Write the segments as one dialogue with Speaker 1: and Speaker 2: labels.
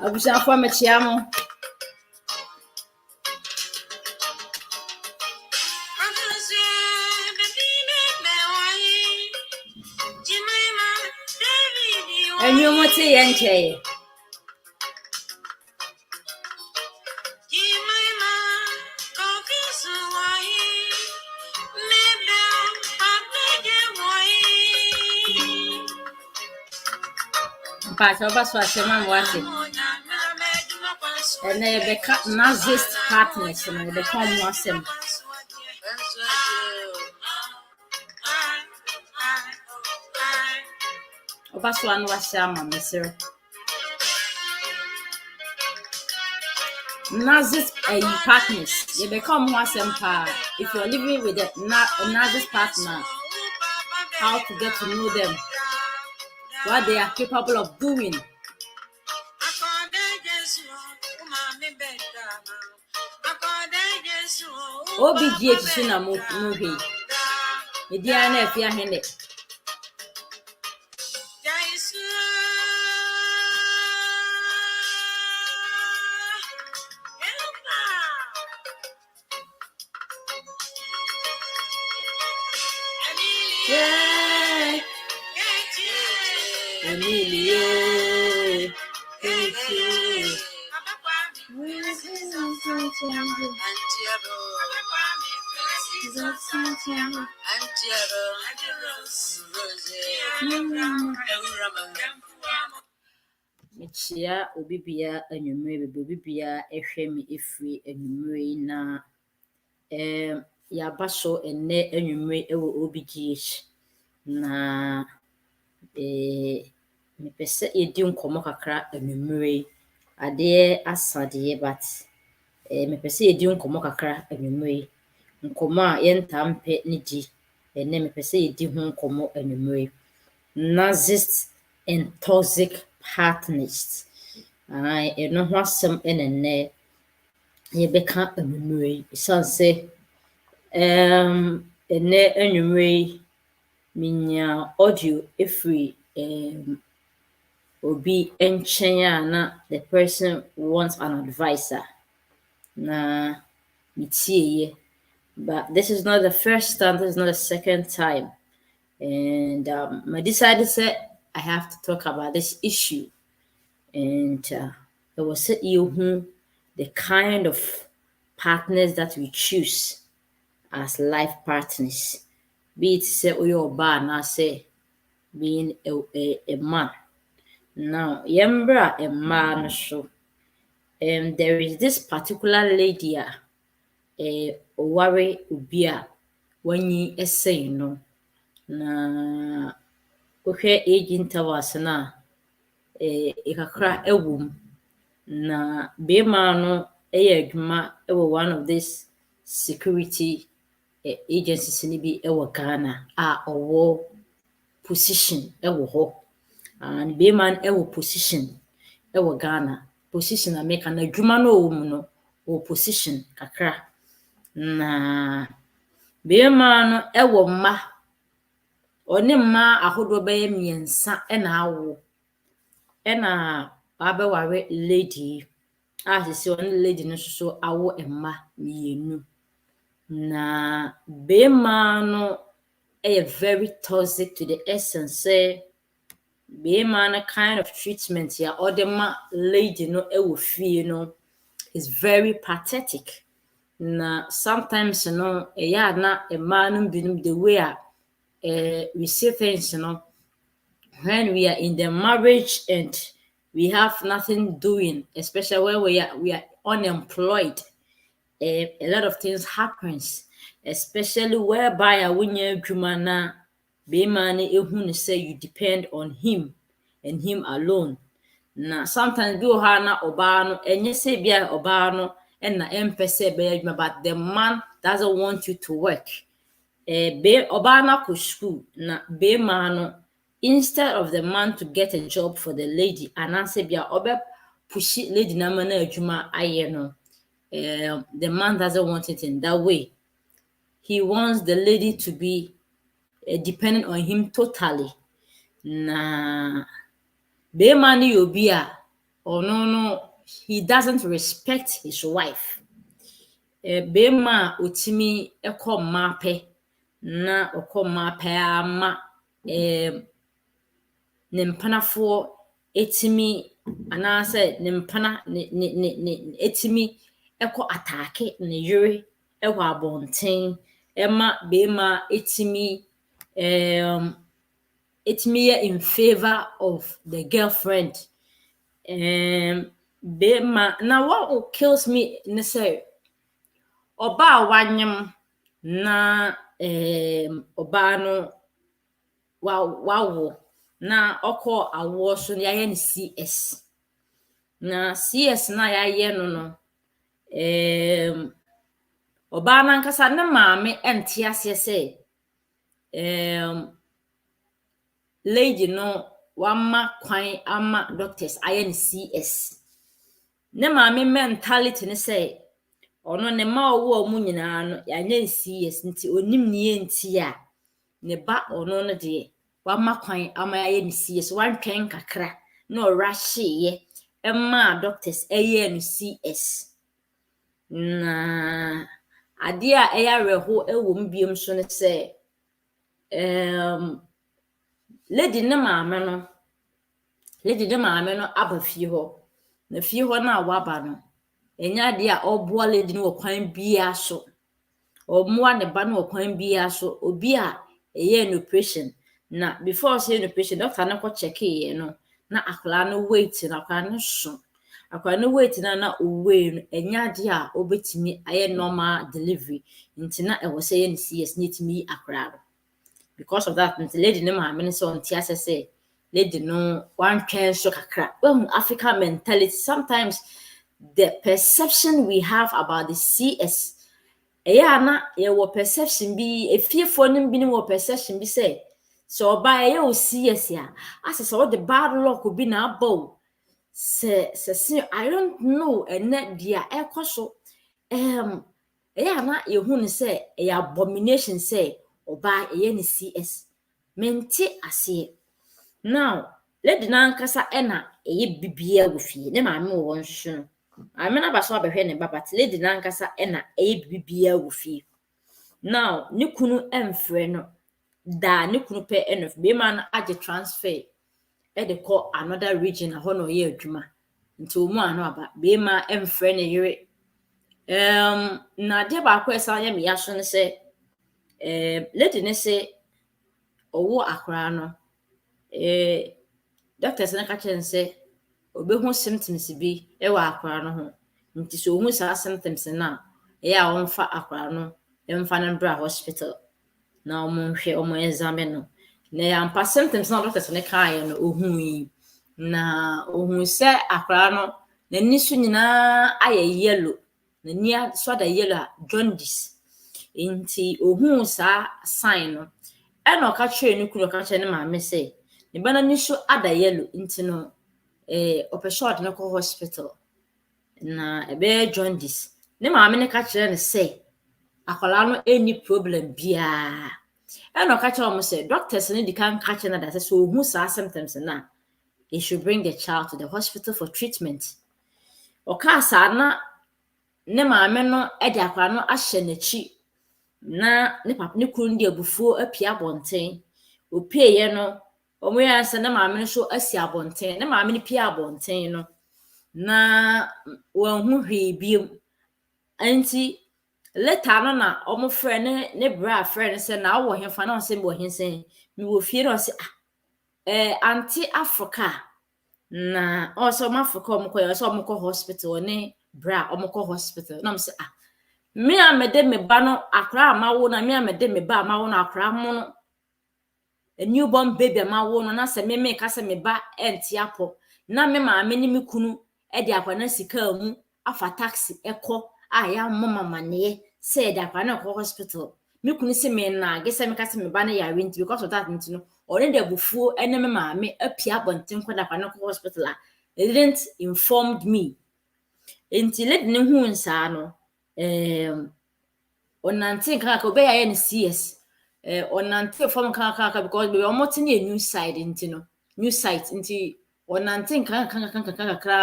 Speaker 1: Abusafo amechiamo. Enyumote yenche. But over so asema mwati. And they become NARSCIST partners and they become Muslim. Over so one was Shama, Mister. NARSCIST partners, they become Muslim. If you're living with a NARSCIST partner, how to get to know them, what they are capable of doing. OBGH sina movie. Mediana if ya hende. Mechia obibia anwumre bebibia ehwemi efri anwumre na ya baso enne anwumre ewo OBGH na me pese edi nkomo kakra anwumre ade asade but me pese edi nkomo kakra anwumre nkomo a yentampe ni di enne me pese edi ho nkomo anwumre NARSCIST and toxic partners. Eno ho asem enenne ye beka anwumre sanse enne anwumre minya audio efri obi enchen na the person wants an advisor na mitie, but this is not the first time, this is not the second time, and I decided I have to talk about this issue, and it was the kind of partners that we choose as life partners. be it say oyo ba na say being a man. Now, yembra a man so there is this particular lady worry ubia when ye say no na okay age intervals na ikakra ewum na be no adwuma one of this security agencies ni bi Ghana owo position ho and be man position Ghana position America na adwuma no no position kakra na be no mma oni mma ahodo be miensa na awo na abeware lady sisi on lady no so awo mma mienu na be no very toxic to the essence say be no kind of treatment ya odema lady no fie no is very pathetic na sometimes no na no binum the way we see things when we are in the marriage and we have nothing doing, especially when we are unemployed. A lot of things happens, especially whereby a winner jumana be man say you depend on him and him alone. Na sometimes do na obano enye say bia obano and na empese be but the man doesn't want you to work. Be obana ko school na be man instead of the man to get a job for the lady and answer bia obe push lady na mana adwuma aye no the man doesn't want it in that way. He wants the lady to be dependent on him totally. Na be man yobia or no he doesn't respect his wife. Be man otimi eko mape na oko mape ama nempanafo etimi anase nempana ne etimi eko atake ne yure ewa abonten ema be ma etimi in favor of the girlfriend. Be ma now what kills me ne say oba wanyem na oba no wow na oko awo so ya ye CS na CS na ya ye no oba na nkasa ne maame ente ase say lady no wama kwan ama doctors aye CS ne maame mentality ne say ono ne ma owo mu nyina no ya nya CS nti onim ne enti a ne ba ono no de wama kwan ama aye CS wan twen kakra na orahye ye emma doctors aye no CS na ade a eya reho ewo mbiem so ne say lady ne maame no aba fie ho na fie ho na waba no enya de a oboa lady no kwan bia so omoa ne ba no kwan bia so obi a eye no operation na before say no operation doctor na ko check ye no na akla no weight na akla no so akla no weight na owe no enya de a obetimi aye normal delivery nti na e wo say ye CS nitimi akra because of that the lady no ma me so onti asese lady no one can so kakra African mentality sometimes the perception we have about the CS na ye wo perception bi efiefo nim bi ni wo perception bi say so oba ye o CS ya asese what the bad luck bi na abo se I don't know ene dia ekoso na ye hu ne say abomination say oba eye ni CS menti ase now lady na nkasa na eye bibia wo fie ne maame wo nhwehwe no amena ba so abehwe ne baba te lady na nkasa na eye bibia wo fie now ne kunu emfre no da ne kunu pe enof be man age transfer de call another region ho no ye adwuma nti omu ano aba be ma emfre ne yere na de ba ko esa ye me ya so ne se lady ne say owo akra no doctors na ka chen say obehu symptoms bi e wa akra no ho nti so ohu sa symptoms na ya wonfa akra no emfa no bra hospital na omonhwe omo examine no na ya mpa symptoms na doctors ne kai no ohu yi na ohu se akra no na nisu nyina aye yellow na nia so da yellow jaundice nti ohu sa sign no e no ka kire ni kunu ka kire ne maame se ne bana nisu ada yellow nti no ope short na ko hospital na ebe jaundice ne maame ne ka kire ne se akwala no any problem bia e no ka kire mo se doctors ne di kan ka kire na that so ohu sa symptoms na they should bring the child to the hospital for treatment oka sa na ne maame no e di akwala no ahye n'achi na ne papa ne kunu ndi abufuo apia bonten opieye no omo ya se ne maame no so asi abonten ne maame no pia abonten no na wanhu hwe biem anti later no na omo frɛ ne bra frɛ ne se na wo hefa na se bo hensen mi wo fie no se anti Africa na also ma Africa omo koyo so omo ko hospital ne bra omo ko hospital na me se me amede me ba no akra amawo na me amede me ba amawo na akra mo no a newborn baby amawo no na se me ka se me ba enti apo na me maame ni me kunu e di akwa na sika mu afa taxi eko ya mama ne se di akwa na ko hospital me kunu se me na ge se me ka se me ba na yare nti because of that nti no already abufuo ene me maame apia bonten ko da akwa na ko hospital they didn't informed me nti let ne hu nsa no onante kaka obe ya ne CS onante form kaka because we almost in a new side into new site into onante kaka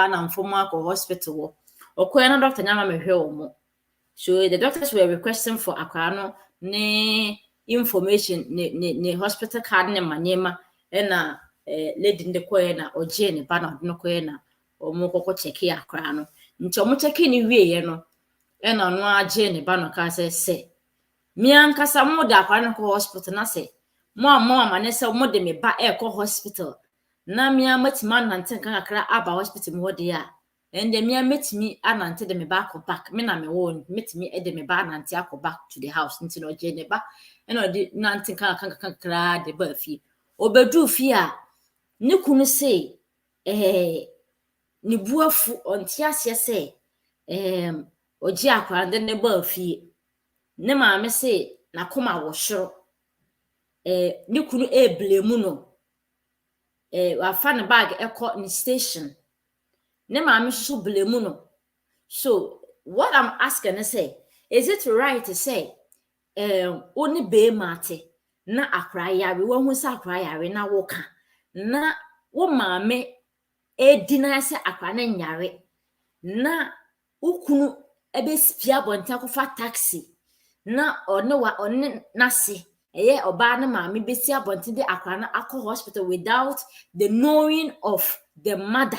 Speaker 1: na mfoma ko hospital okoya na doctor nyama mehwe omo so the doctors were requesting for akwano ne information ne hospital card ne manema na lady nde koya na oje ne ba na no koya na omo kokko check ya akwano nti omo check ni wie no ena no aje ne ba no ka se mi ankasa mo da kwa no hospital na se mo amane se mo de me ba ko hospital na mi amatima nante kan kakra aba hospital mo de ya ende mi ametimi anante de me ba ko back me na me wo metimi e de me ba nante akọ back to the house nti no je ne ba ena de nante kan kakra de ba fi obedu fi a ne kunu se ni buafu onti ase se oji akwa de ne ba fi ne maame se na koma wo hworo ne kunu blame no wa fa ne bag ekọ ni station ne maame so blame no so what I'm asking is say is it right to say oni be mate na akra yare wo hu sa akra yare na wo ka na wo maame deny se akra na nyare na ukunu ebe spia bonta ko fa taxi na one nase eye oba na maame besi abonte de akra na akọ hospital without the knowing of the mother,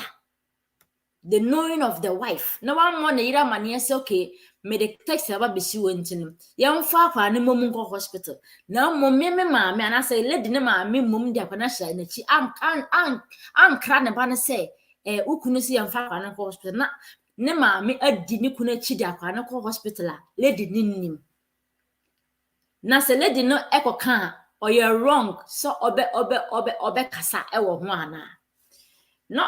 Speaker 1: the knowing of the wife. Na one more na ira mane say okay me the taxi aba besi wonti no ye mfa akwa na mom nkọ hospital na mom me maame ana say lady na maame mom de akwa na sha na chi am kra ne ba na say ukunu si ye mfa akwa na nkọ hospital na ne maame adi ne kuna chi de akwa na nkọ hospital a lady ninnim na se lady no ekoka or you're wrong so obe kasa ewo ho ana no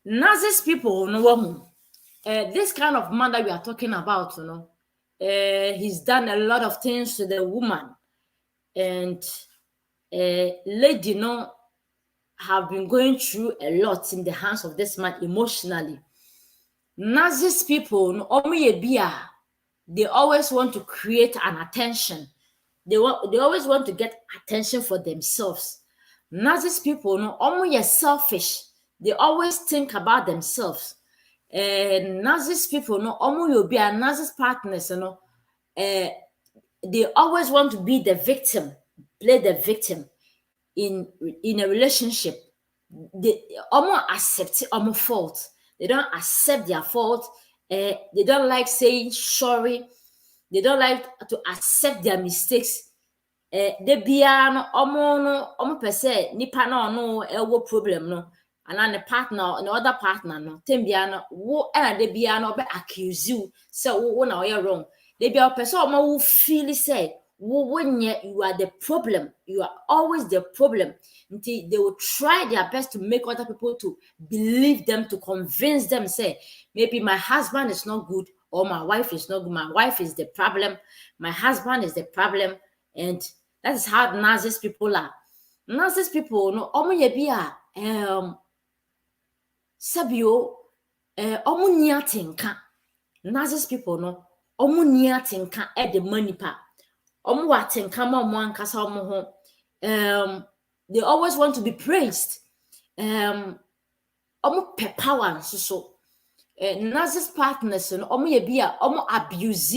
Speaker 1: NARSCIST people no woman this kind of man that we are talking about you know he's done a lot of things to the woman and lady no have been going through a lot in the hands of this man emotionally. NARSCIST people no they always want to create an attention. They always want to get attention for themselves. NARSCIST people, no, almost selfish. They always think about themselves. NARSCIST people, no, almost you'll be a NARSCIST partners, you know. They always want to be the victim, play the victim in a relationship. They almost accept almost fault. They don't accept their fault. They don't like saying sorry. They don't like to accept their mistakes. De bia no omo pese nipa na ono ewo problem no, and the partner, the other partner no, tembia no wo de bia no be accuse you say wo na you wrong. De bia pese omo wo feel say you are the problem. You are always the problem. Until they will try their best to make other people to believe them, to convince them, say, maybe my husband is not good or my wife is not good. My wife is the problem. My husband is the problem. And that is how narcissist people are. Narcissist people, no, sabio, narcissist people, no, the money pa. They always want to be praised. Power so narcissist partners and abuse.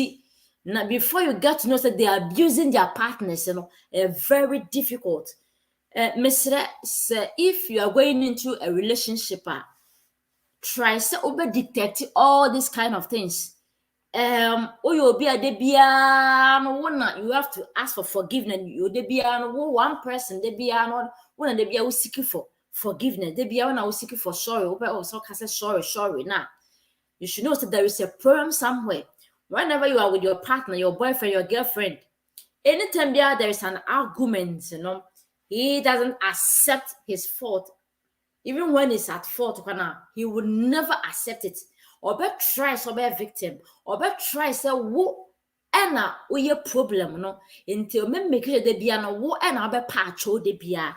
Speaker 1: Now before you get to know that they are abusing their partners, very difficult. Mr. If you are going into a relationship, try to detect all these kind of things. You have to ask for forgiveness. One person will seek for forgiveness. I was seeking for sorry. Sorry now. You should know that there is a problem somewhere. Whenever you are with your partner, your boyfriend, your girlfriend, anytime there is an argument, he doesn't accept his fault. Even when he's at fault, he will never accept it. Or be try to be a victim. Or be try to say, wo ena oye problem, until me make sure they be an wo ena be patcho de bia.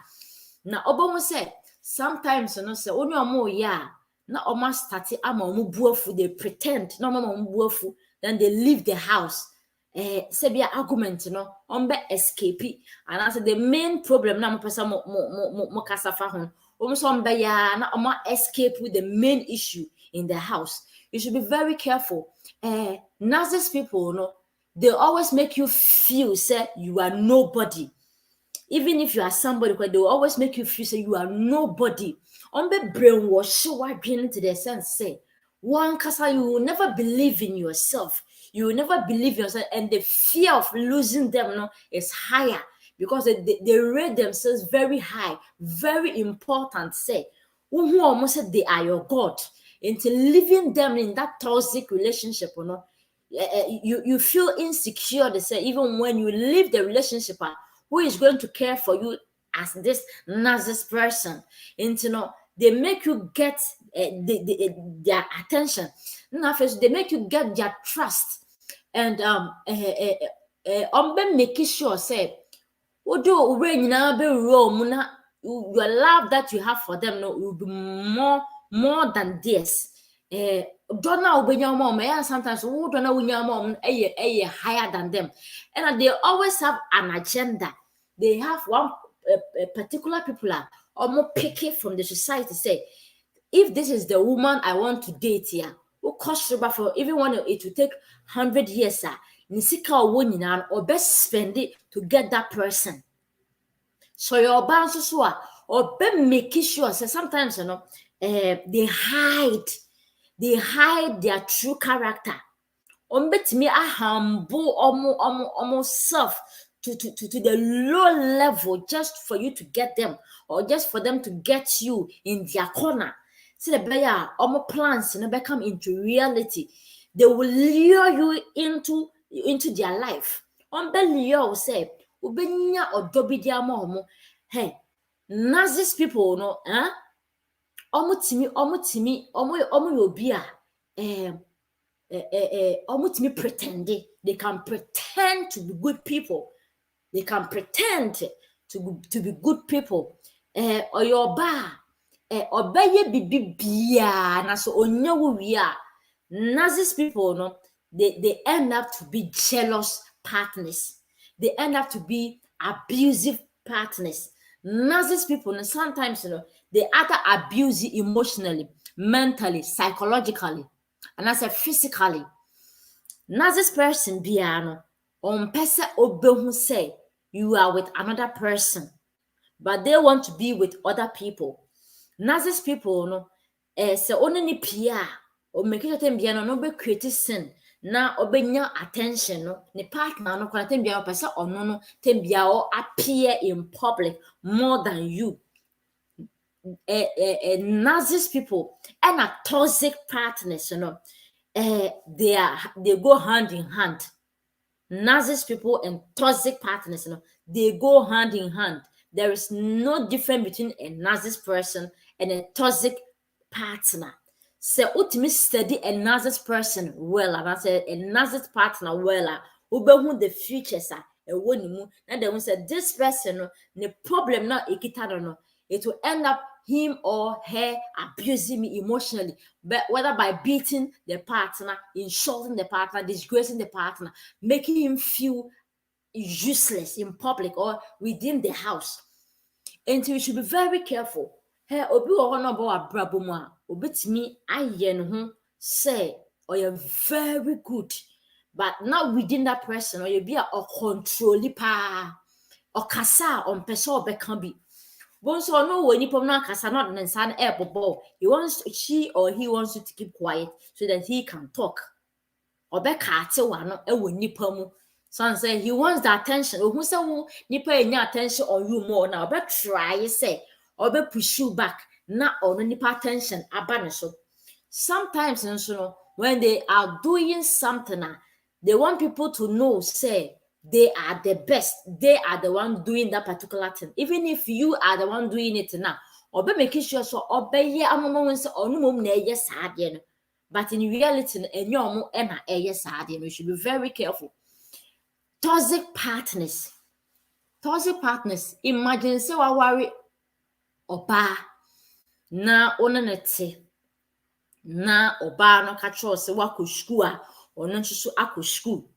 Speaker 1: Na obo say, sometimes, say, only more ya. Na oma start ama omu buafu, they pretend na omu buafu, then they leave the house. Say be argument, be escape. And I said the main problem na mo pesa mo kasafa hon. Be ya na oma escape with the main issue in the house. You should be very careful. Narcissist people, they always make you feel say you are nobody. Even if you are somebody, they will always make you feel say you are nobody. Be brainwash into the sense say one kasa you will never believe in yourself. You will never believe yourself, and the fear of losing them is higher because they rate themselves very high, very important. Say who almost said they are your God. Into leaving them in that toxic relationship, you feel insecure. They say even when you leave the relationship, who is going to care for you as this narcissist person? Into they make you get their attention. Now, first, they make you get their trust, and making sure say, your love that you have for them will be more than this. Don't know when your mom, and sometimes don't know when your mom higher than them, and they always have an agenda. They have one particular people are more picky from the society. Say, if this is the woman I want to date here, who cost for even when it will take 100 years, or best spend it to get that person. So your bounce or be making sure. So sometimes they hide their true character. Bet me a humble almost self to the low level just for you to get them, or just for them to get you in their corner. See the bear plans become into reality. They will lure you into their life. Lure say ubenya or dobi dia mo. Hey, narcissist people omutimi yobia pretending. They can pretend to be good people. They can pretend to be good people. Or your bar, obey bibia na so onyawo wi a. Narcissist people they end up to be jealous partners. They end up to be abusive partners. Narcissist people sometimes they either abuse you emotionally, mentally, psychologically, and as a physically. Narcissist person biano on pesa obehu say you are with another person, but they want to be with other people. Narcissist people se only ni pia or make it biano no be create sin na obenya attention no ne partner no kwata bia opese ono no tembia o appear in public more than you. Narcissist people and a toxic partners, they go hand in hand. Narcissist people and toxic partners, they go hand in hand. There is no difference between a narcissist person and a toxic partner. So ultimately study a narcissist person well, and I say a narcissist partner well, who the futures are a one, and they will say this person, the problem not ikita, it will end up him or her abusing me emotionally, but whether by beating the partner, insulting the partner, disgracing the partner, making him feel useless in public or within the house. And we should be very careful. Hey, obi wo no bo abrabo mu a obetimi aye ne ho say or you're very good, but not within that person, or you be a control pa or kasa on person or can be. Once or no when you put no kasa not an san air ball, she or he wants you to keep quiet so that he can talk. Or be kate wano e wo nipa mu. Son say he wants the attention. Who say wo nipa enya attention on you more now. Be try say or be push you back. Na or nipa attention abane so. Sometimes when they are doing something, they want people to know say they are the best. They are the one doing that particular thing. Even if you are the one doing it now, or be making sure so or be ye amon say or no mum na yes hard. But in reality, we should be very careful. Toxic partners. Toxic partners. Imagine say wa worry oba na onanete na oba no ka cho se wa ko school a ono nso akọ school.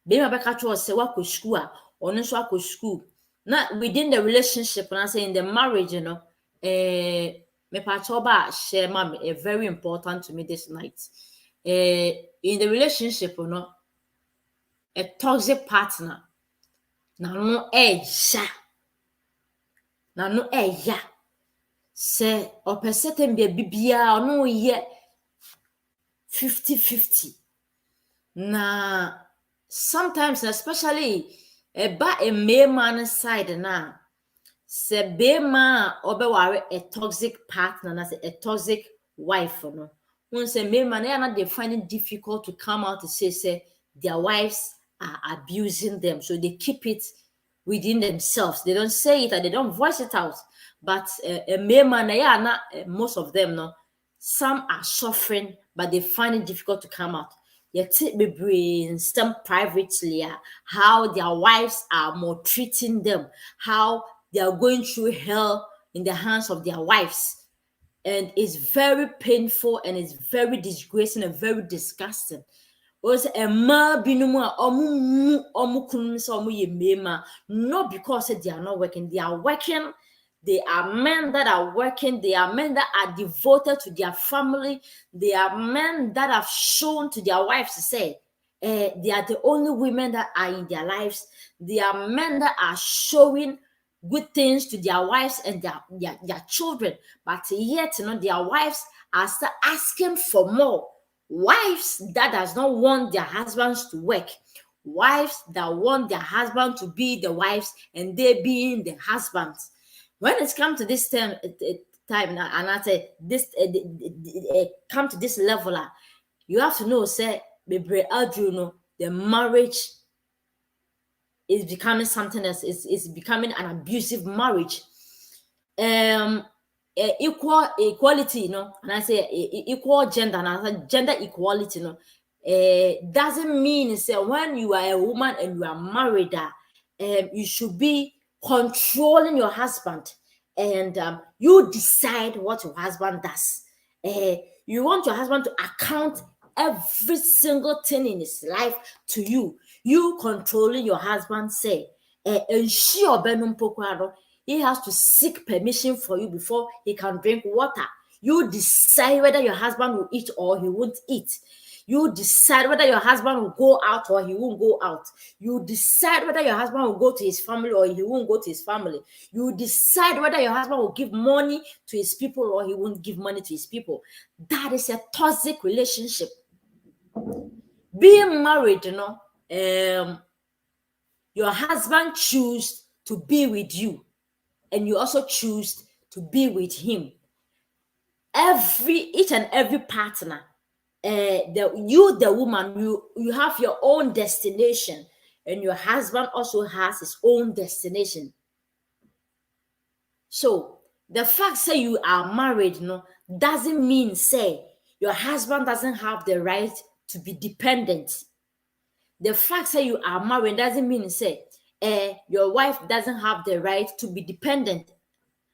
Speaker 1: Be ma be ka cho se wa ko school a ono nso akọ school. Na within the relationship, and I say in the marriage, me pachoba share mommy very important to me this night. In the relationship, a toxic partner. Now no sha. Now no ya. Say or per certain be bibia or no ye 50-50. Now sometimes, especially a male man side now. Se bema obeware a toxic partner, na a toxic wife, no. When say bema they find it difficult to come out to say their wives are abusing them, so they keep it within themselves. They don't say it and they don't voice it out. But a bema most of them, no, some are suffering, but they find it difficult to come out. Yet be brain some privately how their wives are maltreating them, how they are going through hell in the hands of their wives. And it's very painful and it's very disgracing and very disgusting. Was a ma binuma not because they are not working, they are working. They are men that are working. They are men that are devoted to their family. They are men that have shown to their wives to say they are the only women that are in their lives. They are men that are showing good things to their wives and their children. But yet, their wives are still asking for more. Wives that does not want their husbands to work. Wives that want their husband to be the wives and they being the husbands. When it's come to this time and I say this come to this level, you have to know, say, the marriage is becoming something else. It's becoming an abusive marriage. Equality, and I say equal gender, and I say gender equality, doesn't mean say when you are a woman and you are married, you should be controlling your husband, and you decide what your husband does. You want your husband to account every single thing in his life to you. You controlling your husband, say, ensure he has to seek permission for you before he can drink water. You decide whether your husband will eat or he won't eat. You decide whether your husband will go out or he won't go out. You decide whether your husband will go to his family or he won't go to his family. You decide whether your husband will give money to his people or he won't give money to his people. That is a toxic relationship. being married, your husband choose to be with you, and you also choose to be with him. Each and every partner, the woman, you have your own destination, and your husband also has his own destination. So the fact say you are married, doesn't mean say your husband doesn't have the right to be dependent. The fact say you are married doesn't mean say your wife doesn't have the right to be dependent,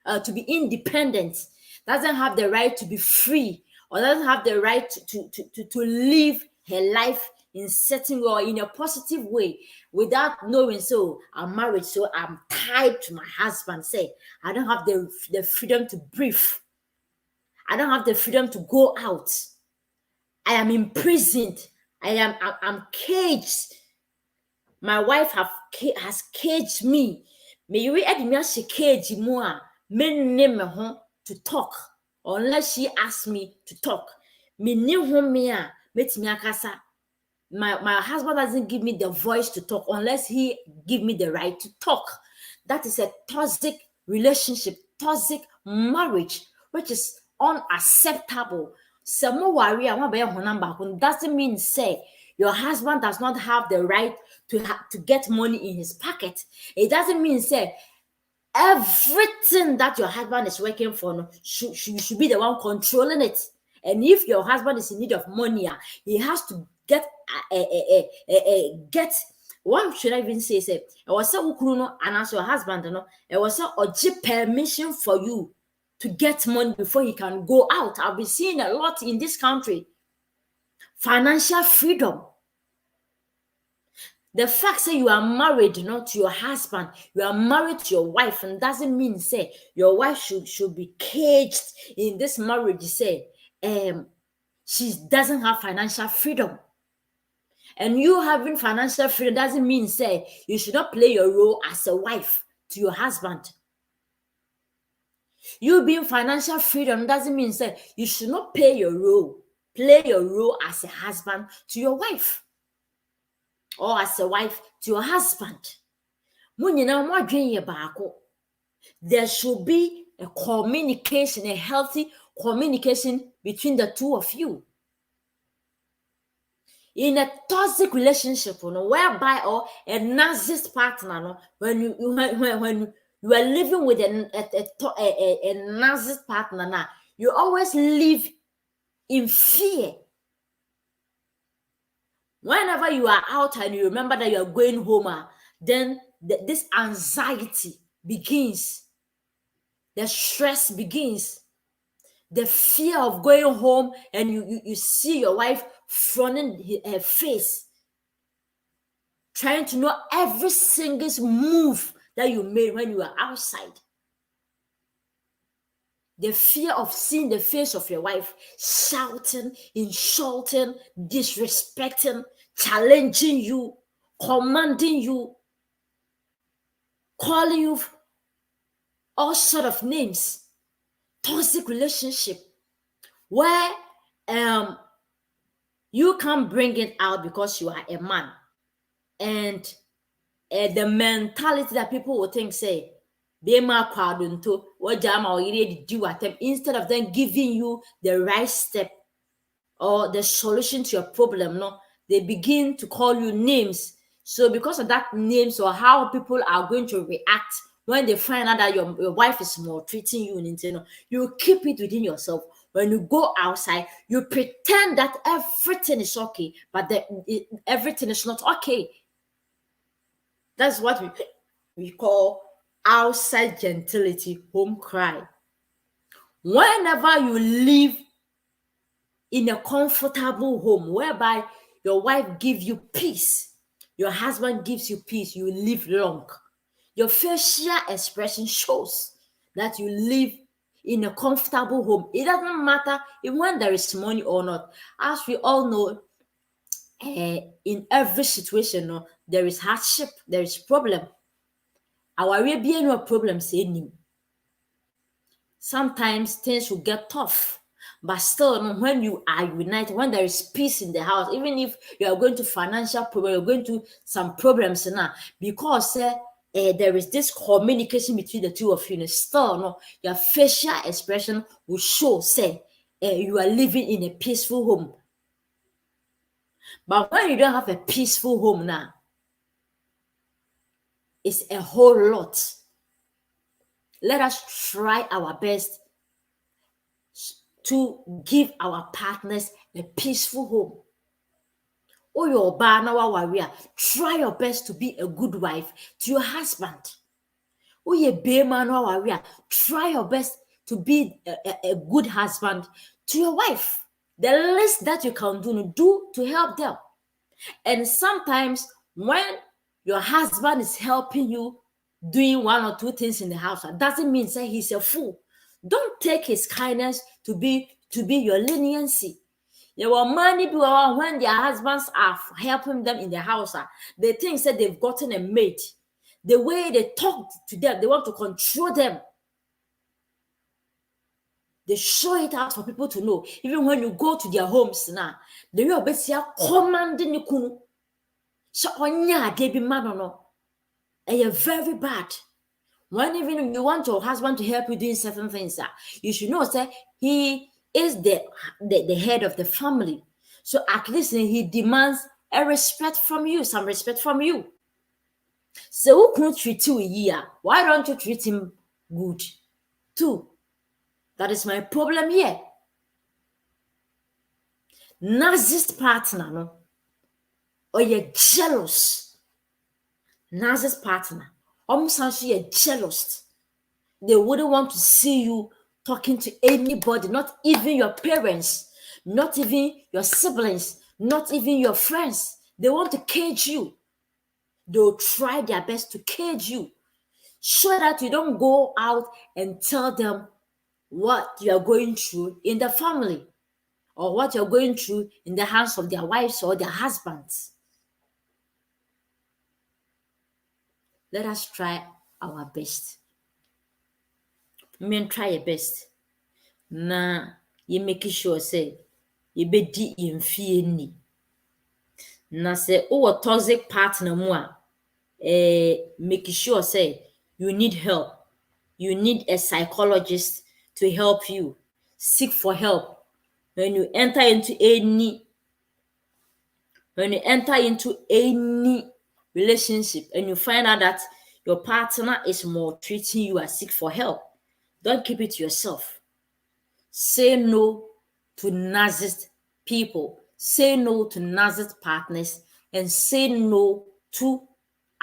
Speaker 1: to be independent, doesn't have the right to be free, or doesn't have the right to live her life in certain way or in a positive way without knowing, so I'm married, so I'm tied to my husband. Say, I don't have the freedom to breathe. I don't have the freedom to go out. I am imprisoned. I'm caged. My wife has caged me. May you add me as she cage more. Men name me to talk unless she asks me to talk. Me knew whom me met me akasa. My husband doesn't give me the voice to talk unless he give me the right to talk. That is a toxic relationship, toxic marriage, which is unacceptable. Some worry doesn't mean say your husband does not have the right to get money in his pocket. It doesn't mean say everything that your husband is working for should be the one controlling it. And if your husband is in need of money, he has to get what should I even say? Say, I was so and as your husband, it was so permission for you to get money before he can go out. I've been seeing a lot in this country. Financial freedom. The fact that you are married not to your husband, you are married to your wife, and doesn't mean say your wife should be caged in this marriage. Say, she doesn't have financial freedom. And you having financial freedom doesn't mean say you should not play your role as a wife to your husband. You being financial freedom doesn't mean say you should not play your role as a husband to your wife, or as a wife to your husband. There should be a communication, a healthy communication between the two of you. In a toxic relationship, whereby or a narcissist partner, when you are living with a narcissist partner, now you always live in fear. Whenever you are out and you remember that you are going home, then this anxiety begins. The stress begins. The fear of going home and you see your wife fronting her face, trying to know every single move that you made when you were outside. The fear of seeing the face of your wife shouting, insulting, disrespecting, challenging you, commanding you, calling you all sort of names. Toxic relationship where you can't bring it out because you are a man. And the mentality that people will think, say, instead of them giving you the right step or the solution to your problem, they begin to call you names. So because of that names or how people are going to react when they find out that your wife is maltreating you, you keep it within yourself. When you go outside, you pretend that everything is okay, but everything is not okay. That's what we call outside gentility, home cry. Whenever you live in a comfortable home whereby your wife gives you peace, your husband gives you peace, you live long. Your facial expression shows that you live in a comfortable home. It doesn't matter even when there is money or not. As we all know, in every situation, there is hardship, there is problem. Our Arabian problems in him. Sometimes things will get tough, But still, no, when you are united, when there is peace in the house, even if you are going to financial problem, you're going to some problems now, because there is this communication between the two of you, still, no, your facial expression will show, say, you are living in a peaceful home. But when you don't have a peaceful home now, it's a whole lot. Let us try our best to give our partners a peaceful home. Oh, your warrior, try your best to be a good wife to your husband. Oh, your warrior, try your best to be a good husband to your wife. The least that you can do to help them. And sometimes when your husband is helping you doing one or two things in the house, that doesn't mean say he's a fool. Don't take his kindness to be your leniency. There were many people when their husbands are helping them in the house, they think that they've gotten a mate. The way they talk to them, they want to control them. They show it out for people to know. Even when you go to their homes now, they will be commanding you. So onya de bi man no. You're very bad. When even you want your husband to help you doing certain things, you should know that he is the head of the family. So at least he demands a respect from you, some respect from you. So who can treat you here? Why don't you treat him good too? That is my problem here. Narcissist partner, no, or you're jealous. Narcissist partner, almost you're jealous. They wouldn't want to see you talking to anybody, not even your parents, not even your siblings, not even your friends. They want to cage you. They'll try their best to cage you so that you don't go out and tell them what you are going through in the family or what you're going through in the hands of their wives or their husbands. Let us try our best. Try your best. Na you make sure say you be di yemfie ni. Na say o toxic partner mu a make sure say you need help. You need a psychologist to help you. Seek for help. When you enter into any relationship and you find out that your partner is maltreating you, seek for help. Don't keep it to yourself. Say no to narcissist people. Say no to narcissist partners and say no to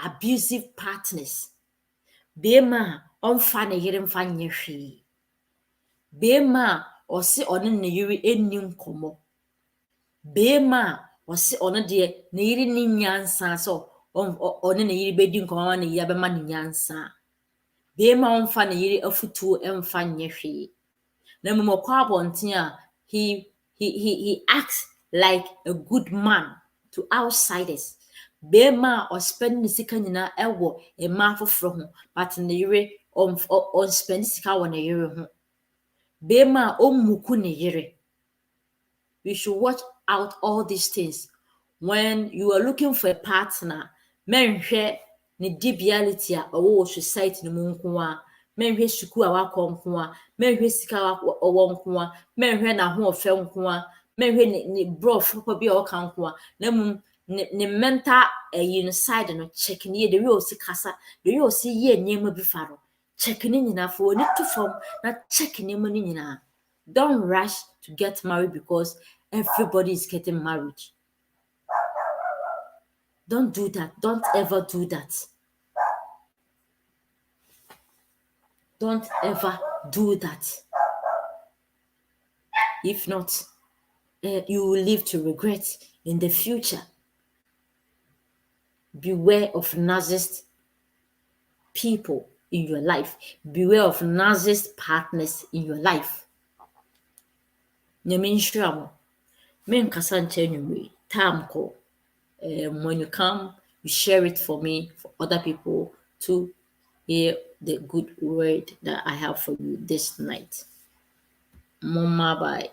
Speaker 1: abusive partners. Bema onfa ne yere mfa nye hwee. Bema ose one ne yere enni nkomo. Bema ose one de ne yere ni nyansa so one ne yere bedi nkomo ne yere bema ne nyansa. Bema onfa ne yere afutuo emfa nye hwee. He acts like a good man to outsiders. Bema or spend the sika nyina ewo e ma foforo ho, but ne yere on spend sika won ne yere ho. Bema muku ne yere. We should watch out all these things. When you are looking for a partner, menhwe ne debiality a owo society no mu nko a, menhwe suku a wakọ nko a, menhwe sika owo nko a, menhwe na ho ofe nko a, menhwe ne brof ko bi o kan nko a, na mu ne mental inside no check ne the way o si kasa, the way o si ye nyema bi fa no, check ne nyina for oni to form na check ne mo nyina. Don't rush to get married because everybody is getting married. Don't do that. Don't ever do that. Don't ever do that. If not, you will live to regret in the future. Beware of narcissist people in your life. Beware of narcissist partners in your life. When you come, you share it for me, for other people to hear the good word that I have for you this night. Mama bye.